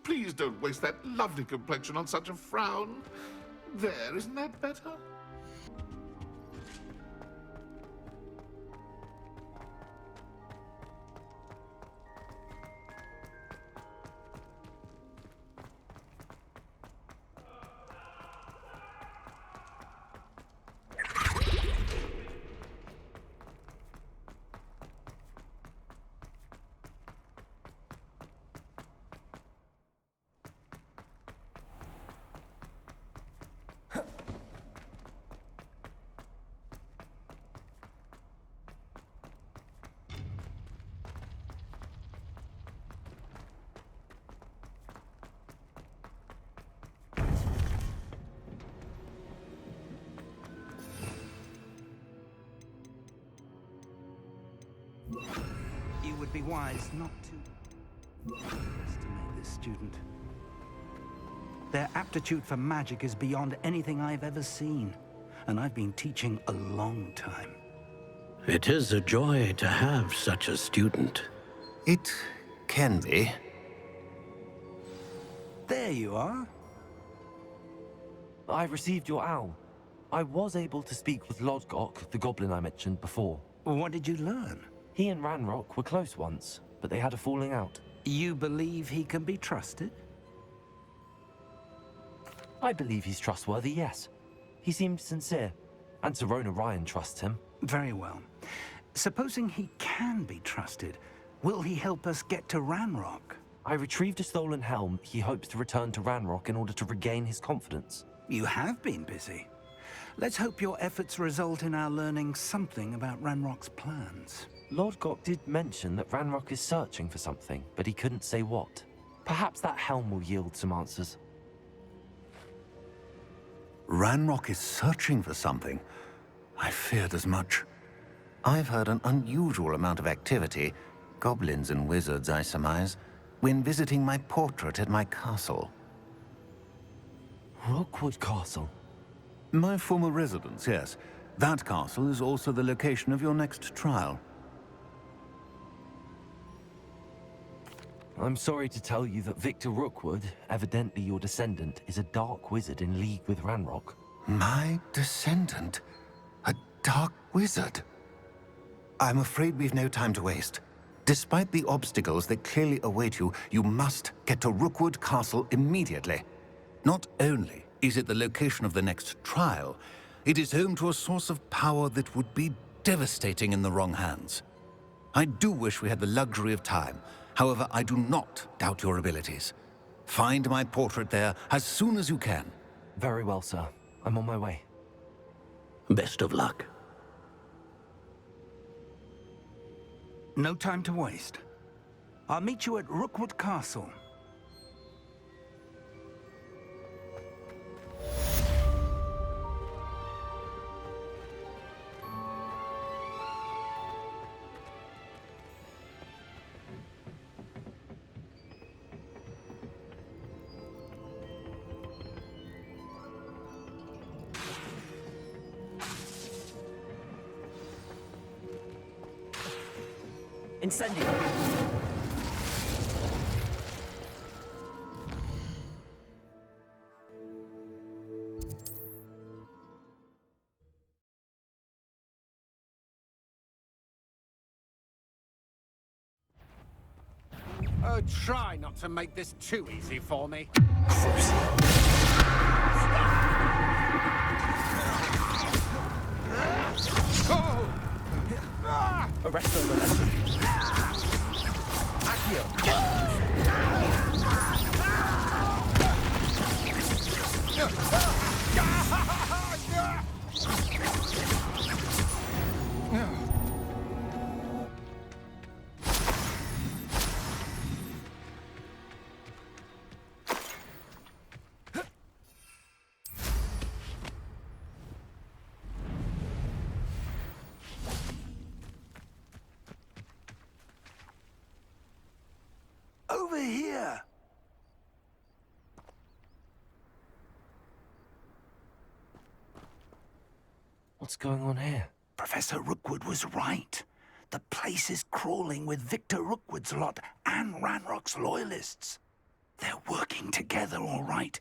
Please don't waste that lovely complexion on such a frown. There, isn't that better? You would be wise not to underestimate this student. Their aptitude for magic is beyond anything I've ever seen, and I've been teaching a long time. It is a joy to have such a student. It can be. There you are. I received your owl. I was able to speak with Lodgok, the goblin I mentioned before. What did you learn? He and Ranrock were close once, but they had a falling out. You believe he can be trusted? I believe he's trustworthy, yes. He seemed sincere, and Sirona Ryan trusts him. Very well. Supposing he can be trusted, will he help us get to Ranrock? I retrieved a stolen helm. He hopes to return to Ranrock in order to regain his confidence. You have been busy. Let's hope your efforts result in our learning something about Ranrock's plans. Lodgok did mention that Ranrock is searching for something, but he couldn't say what. Perhaps that helm will yield some answers. Ranrock is searching for something. I feared as much. I've heard an unusual amount of activity, goblins and wizards, I surmise, when visiting my portrait at my castle. Rookwood Castle? My former residence, yes. That castle is also the location of your next trial. I'm sorry to tell you that Victor Rookwood, evidently your descendant, is a dark wizard in league with Ranrock. My descendant? A dark wizard? I'm afraid we've no time to waste. Despite the obstacles that clearly await you, you must get to Rookwood Castle immediately. Not only is it the location of the next trial, it is home to a source of power that would be devastating in the wrong hands. I do wish we had the luxury of time. However, I do not doubt your abilities. Find my portrait there as soon as you can. Very well, sir. I'm on my way. Best of luck. No time to waste. I'll meet you at Rookwood Castle. Incendio! Oh, try not to make this too easy for me. Arresto momentum. Over here! What's going on here? Professor Rookwood was right. The place is crawling with Victor Rookwood's lot and Ranrock's loyalists. They're working together, all right,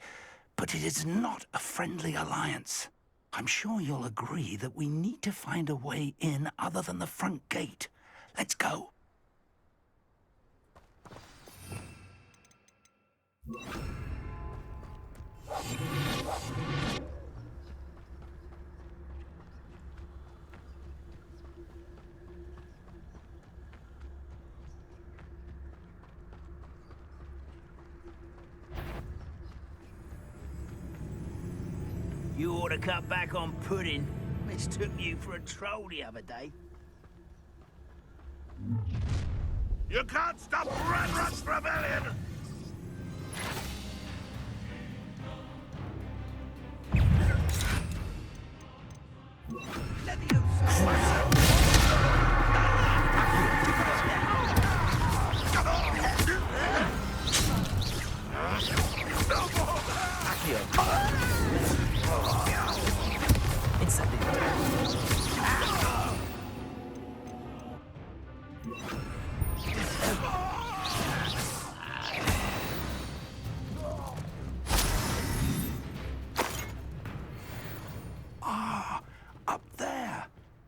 but it is not a friendly alliance. I'm sure you'll agree that we need to find a way in other than the front gate. Let's go. You ought to cut back on pudding. Mistook you for a troll the other day. You can't stop Ranrock's rebellion! Up there.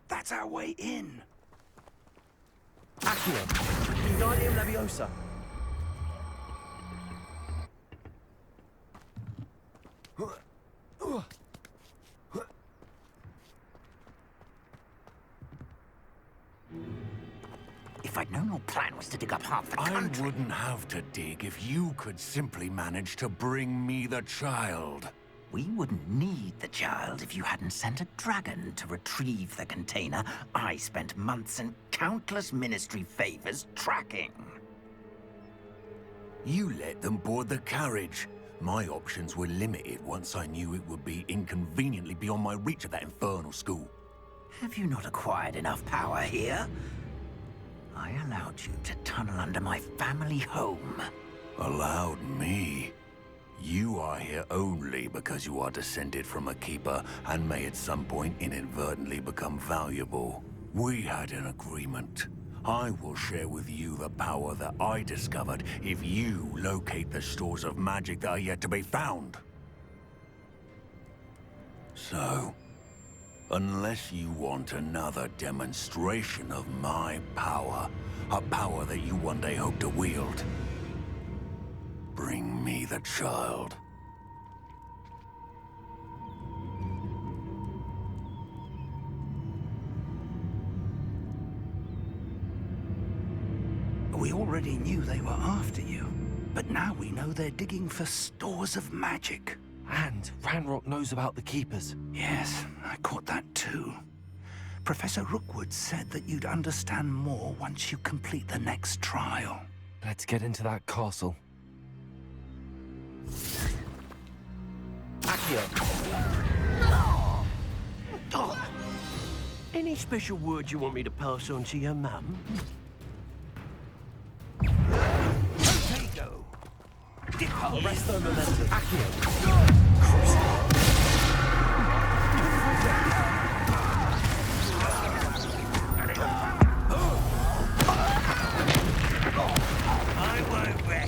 That's our way in. Accio. Wingardium Leviosa. If I'd known your plan was to dig up half the I country... wouldn't have to dig if you could simply manage to bring me the child. We wouldn't need the child if you hadn't sent a dragon to retrieve the container I spent months and countless ministry favors tracking. You let them board the carriage. My options were limited once I knew it would be inconveniently beyond my reach at that infernal school. Have you not acquired enough power here? I allowed you to tunnel under my family home. Allowed me? You are here only because you are descended from a keeper and may at some point inadvertently become valuable. We had an agreement. I will share with you the power that I discovered if you locate the stores of magic that are yet to be found. So, unless you want another demonstration of my power, a power that you one day hope to wield, bring me the child. We already knew they were after you, but now we know they're digging for stores of magic. And Ranrock knows about the Keepers. Yes, I caught that too. Professor Rookwood said that you'd understand more once you complete the next trial. Let's get into that castle. Accio. Any special words you want me to pass on to your mum? Potato! Dippo! Resto momentum. Accio. I won't rest.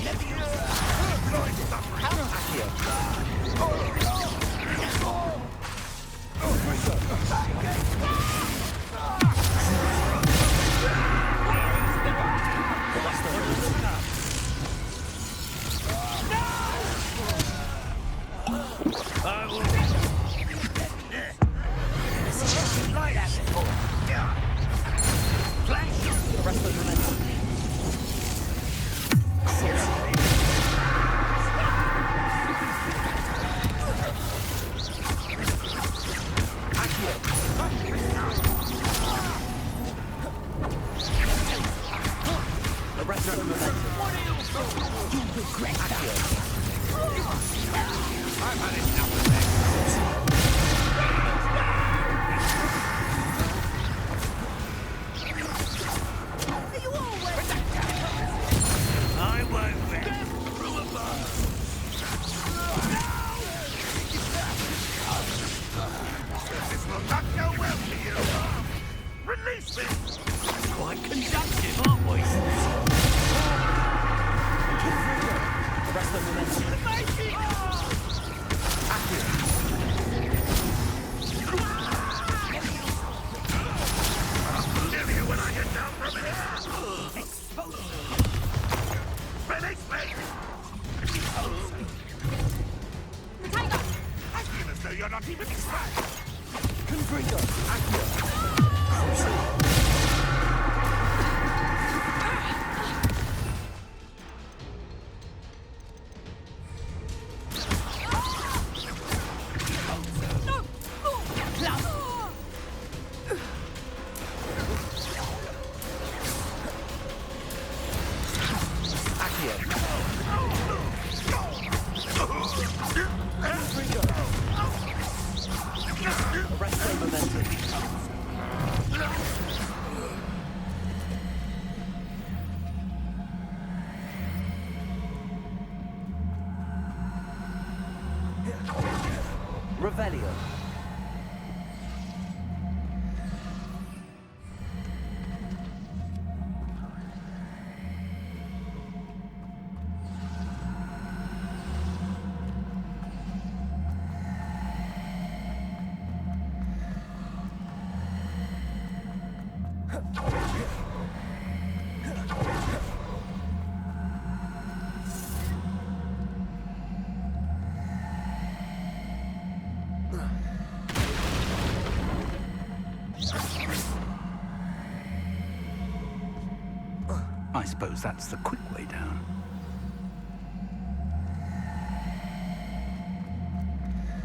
I Revelio. I suppose that's the quick way down.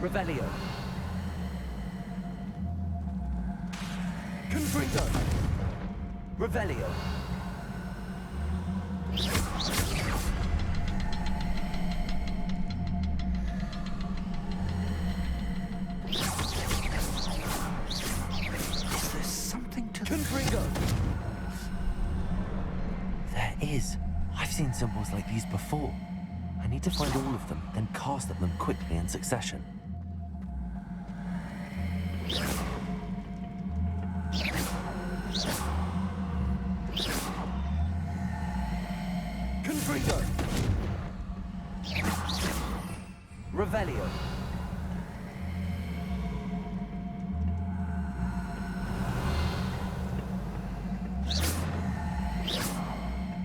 Revelio. Confringo. Revelio. Is there something to Confringo. There is. I've seen symbols like these before. I need to find all of them, then cast at them quickly in succession. Confringo. Revelio.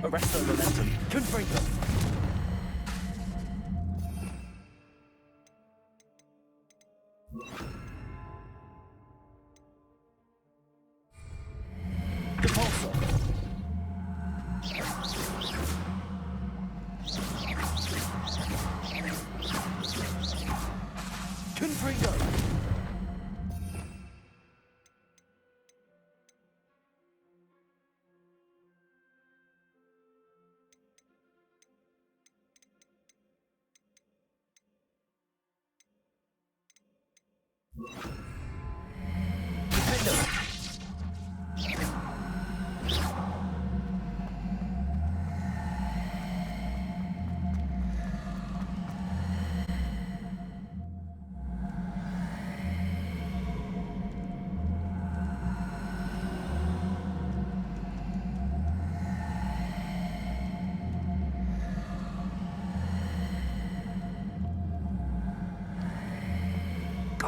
Arresto momentum. Confringo. Depulso. Confringo.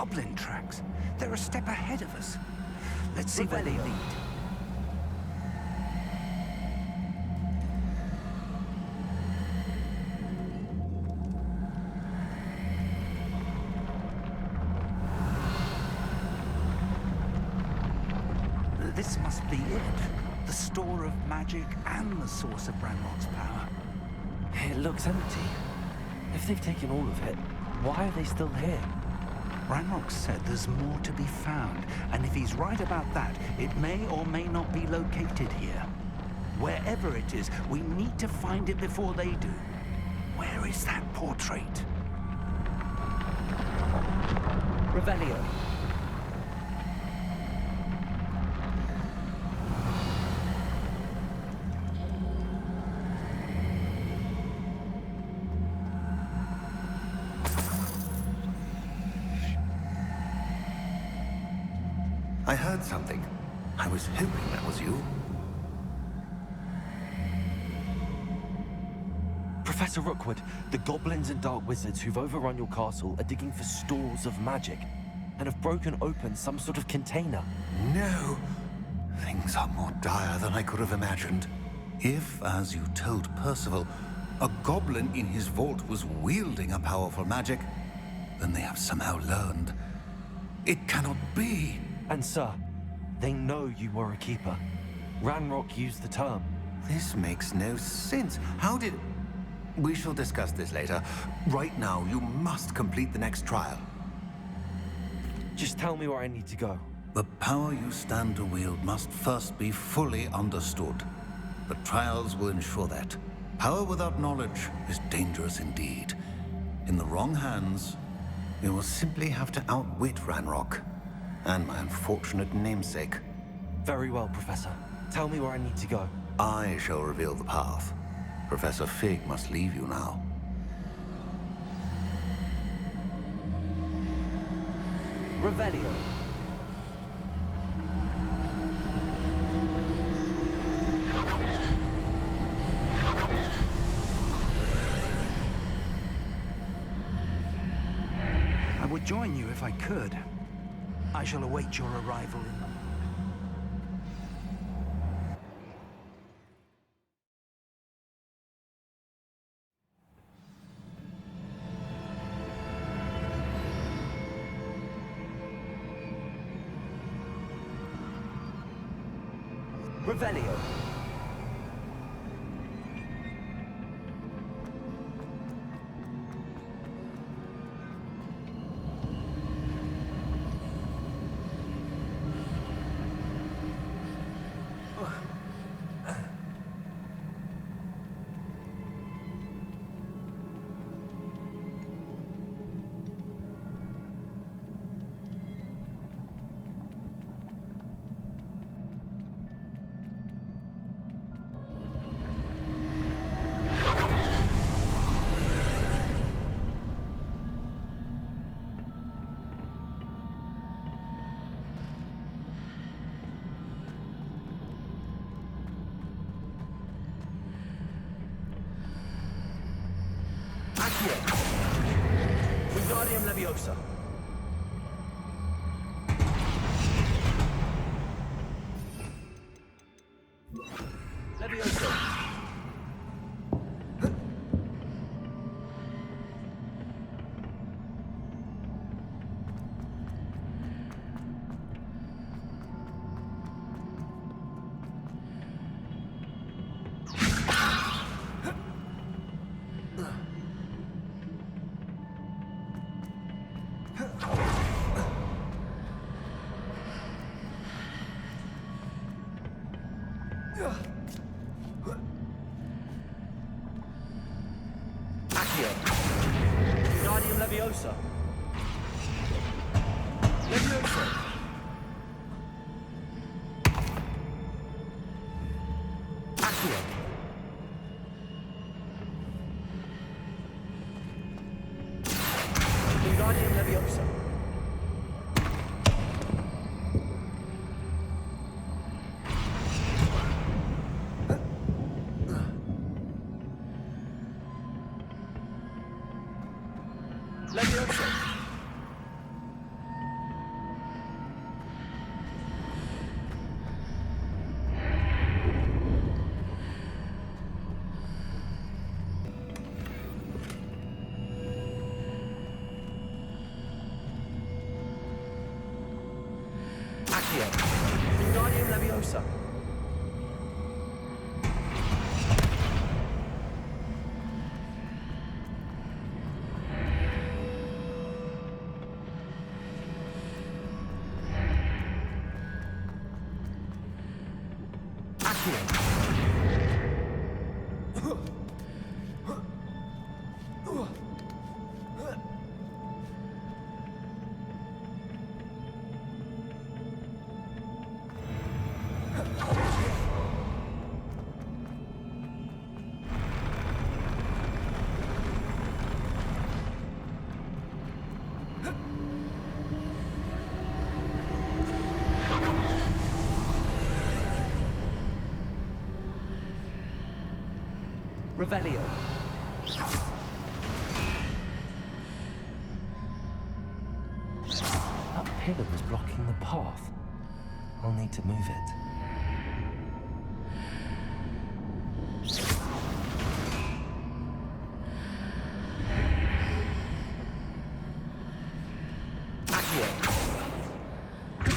goblin tracks? They're a step ahead of us. Let's see where they lead. This must be it. The store of magic and the source of Ranrock's power. It looks empty. If they've taken all of it, why are they still here? Ranrock said there's more to be found, and if he's right about that, it may or may not be located here. Wherever it is, we need to find it before they do. Where is that portrait? Revelio. I heard something. I was hoping that was you. Professor Rookwood, the goblins and dark wizards who've overrun your castle are digging for stores of magic and have broken open some sort of container. No. Things are more dire than I could have imagined. If, as you told Percival, a goblin in his vault was wielding a powerful magic, then they have somehow learned. It cannot be. And sir, they know you were a keeper. Ranrock used the term. This makes no sense. How did... We shall discuss this later. Right now, you must complete the next trial. Just tell me where I need to go. The power you stand to wield must first be fully understood. The trials will ensure that. Power without knowledge is dangerous indeed. In the wrong hands, You will simply have to outwit Ranrock. And my unfortunate namesake. Very well, Professor. Tell me where I need to go. I shall reveal the path. Professor Fig must leave you now. Revelio. I would join you if I could. I shall await your arrival in the... Revelio. Wingardium Leviosa. Leviosa. Wingardium Leviosa. Leviosa. Accio. Wingardium Leviosa. Leviosa. Accio. Wingardium Leviosa. Revelio. That pillar was blocking the path. I'll need to move it. Accio.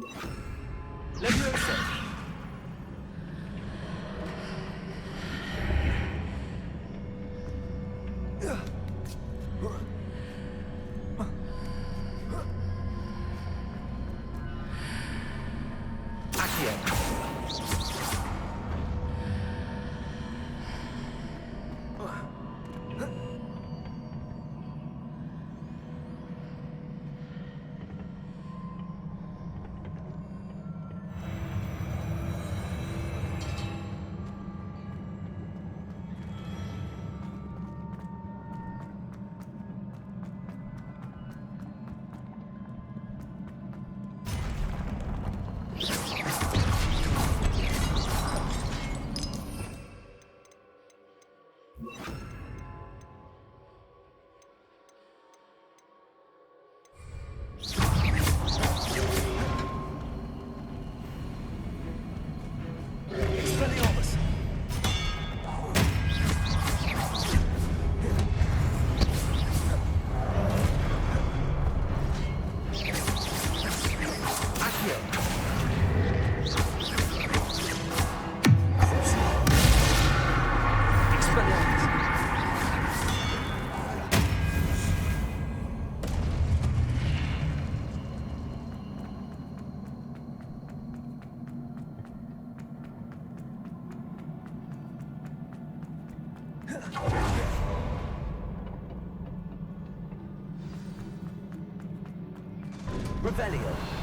Leviosa! Revelio.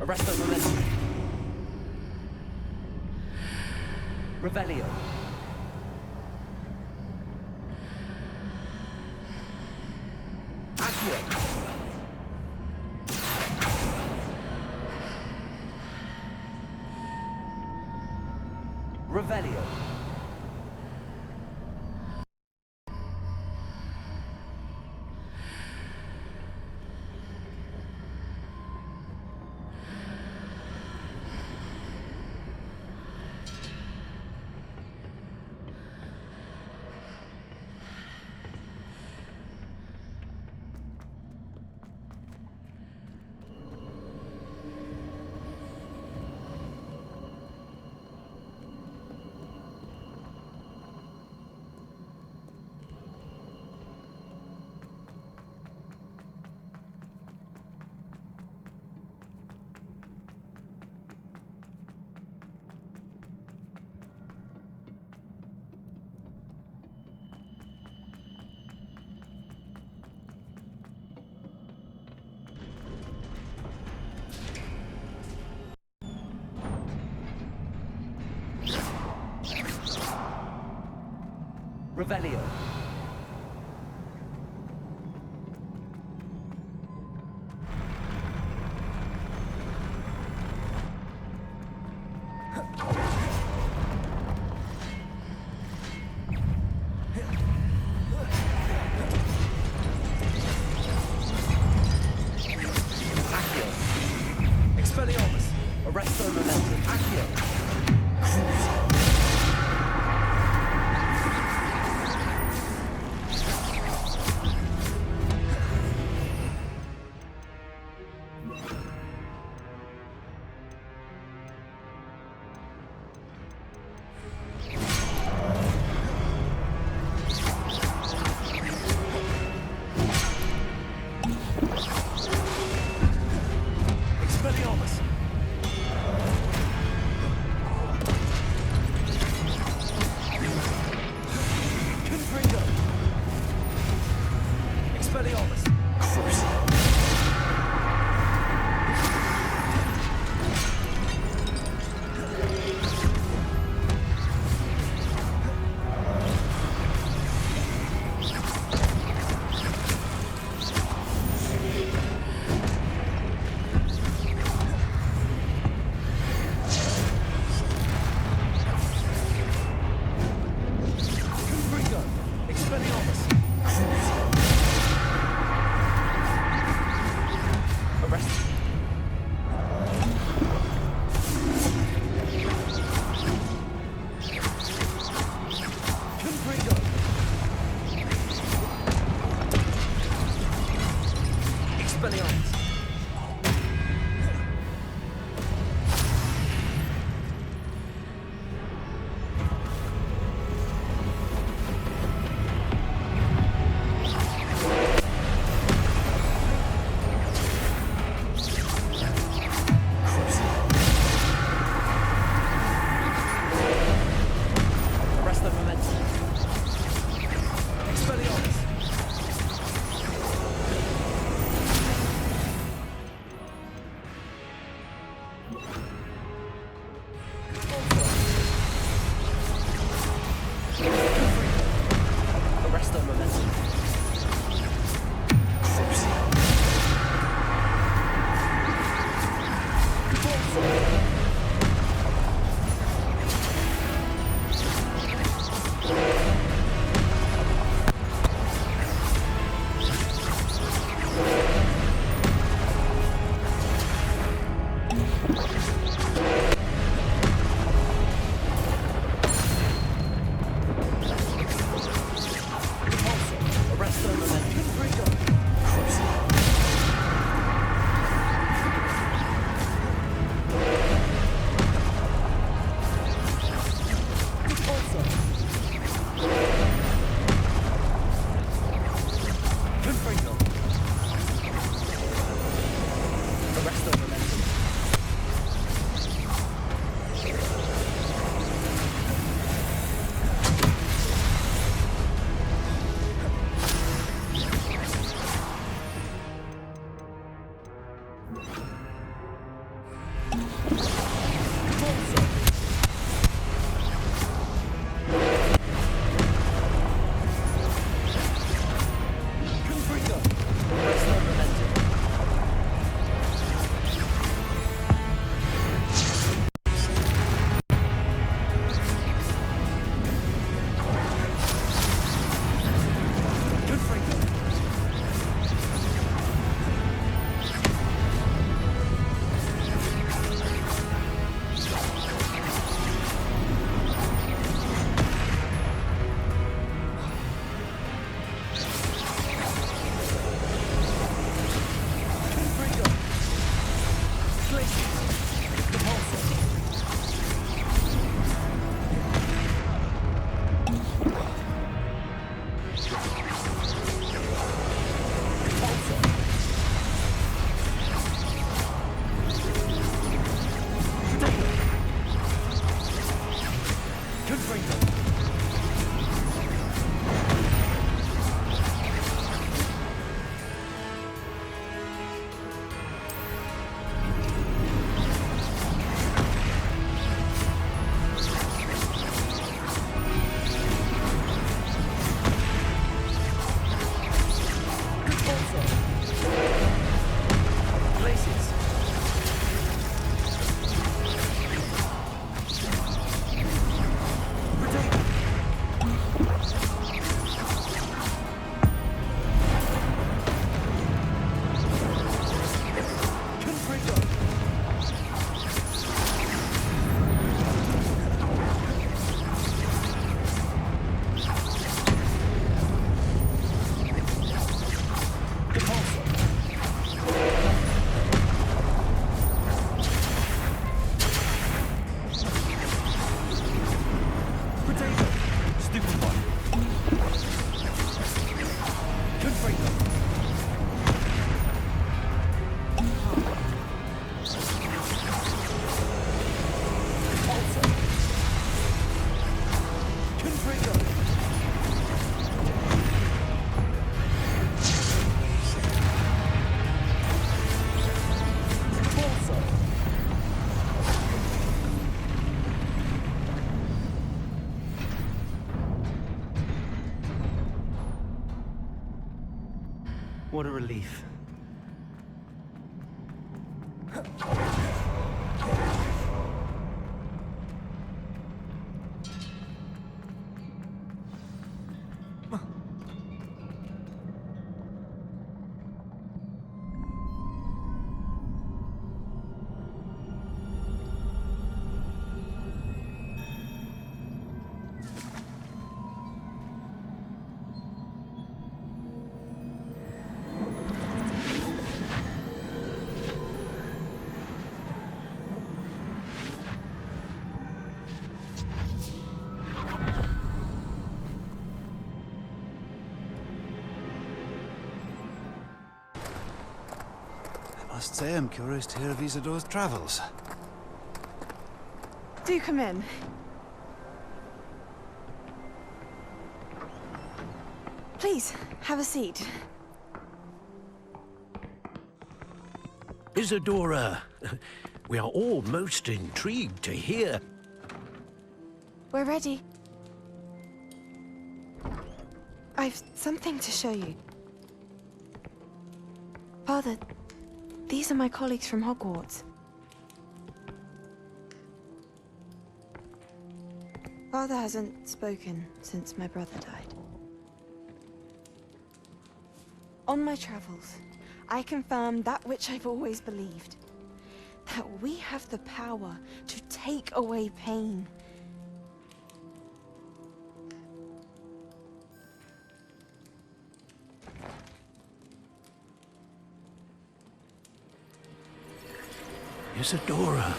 Arresto momentum. Revelio. Accio. Revelio. Revelio. Accio. Expelliarmus. Arresto momentum. Accio. What a relief. I must say I'm curious to hear of Isidore's travels. Do come in. Please, have a seat. Isadora, we are all most intrigued to hear. We're ready. I've something to show you. Father, these are my colleagues from Hogwarts. Father hasn't spoken since my brother died. On my travels, I confirmed that which I've always believed. That we have the power to take away pain. Isadora.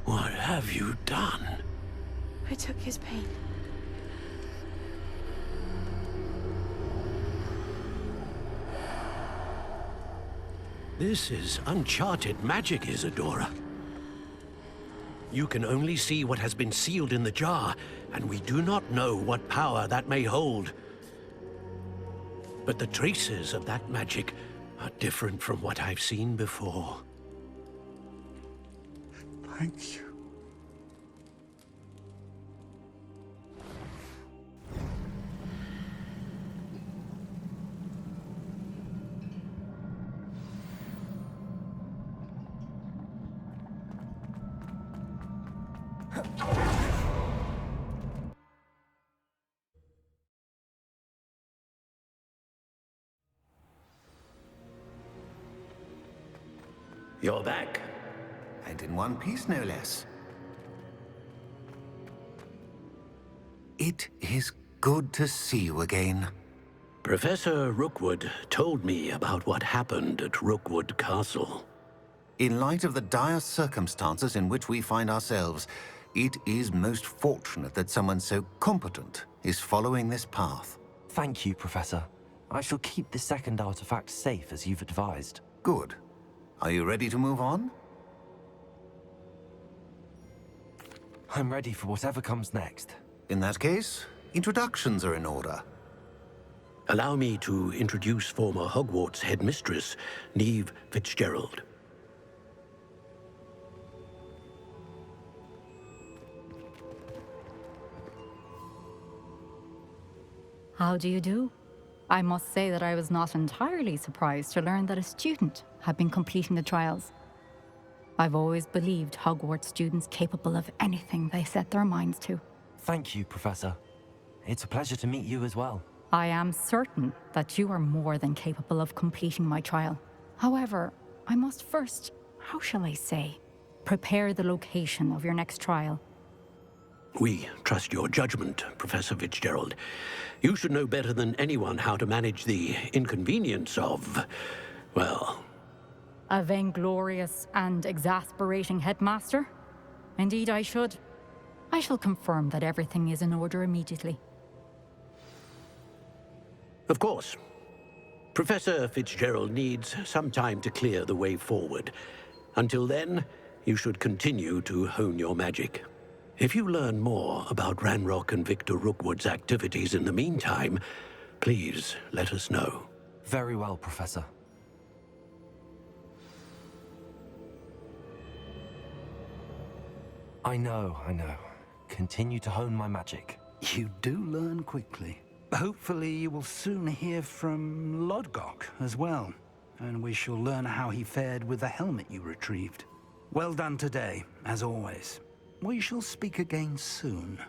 What have you done? I took his pain. This is uncharted magic, Isadora. You can only see what has been sealed in the jar, and we do not know what power that may hold. But the traces of that magic are different from what I've seen before. Thank you. You're back. And in one piece, no less. It is good to see you again. Professor Rookwood told me about what happened at Rookwood Castle. In light of the dire circumstances in which we find ourselves, it is most fortunate that someone so competent is following this path. Thank you, Professor. I shall keep the second artifact safe as you've advised. Good. Are you ready to move on? I'm ready for whatever comes next. In that case, introductions are in order. Allow me to introduce former Hogwarts headmistress, Neve Fitzgerald. How do you do? I must say that I was not entirely surprised to learn that a student had been completing the trials. I've always believed Hogwarts students capable of anything they set their minds to. Thank you, Professor. It's a pleasure to meet you as well. I am certain that you are more than capable of completing my trial. However, I must first, how shall I say, prepare the location of your next trial. We trust your judgment, Professor Fitzgerald. You should know better than anyone how to manage the inconvenience of, well... A vainglorious and exasperating headmaster? Indeed I should. I shall confirm that everything is in order immediately. Of course. Professor Fitzgerald needs some time to clear the way forward. Until then, you should continue to hone your magic. If you learn more about Ranrock and Victor Rookwood's activities in the meantime, please let us know. Very well, Professor. I know. Continue to hone my magic. You do learn quickly. Hopefully you will soon hear from Lodgok as well, and we shall learn how he fared with the helmet you retrieved. Well done today, as always. We shall speak again soon.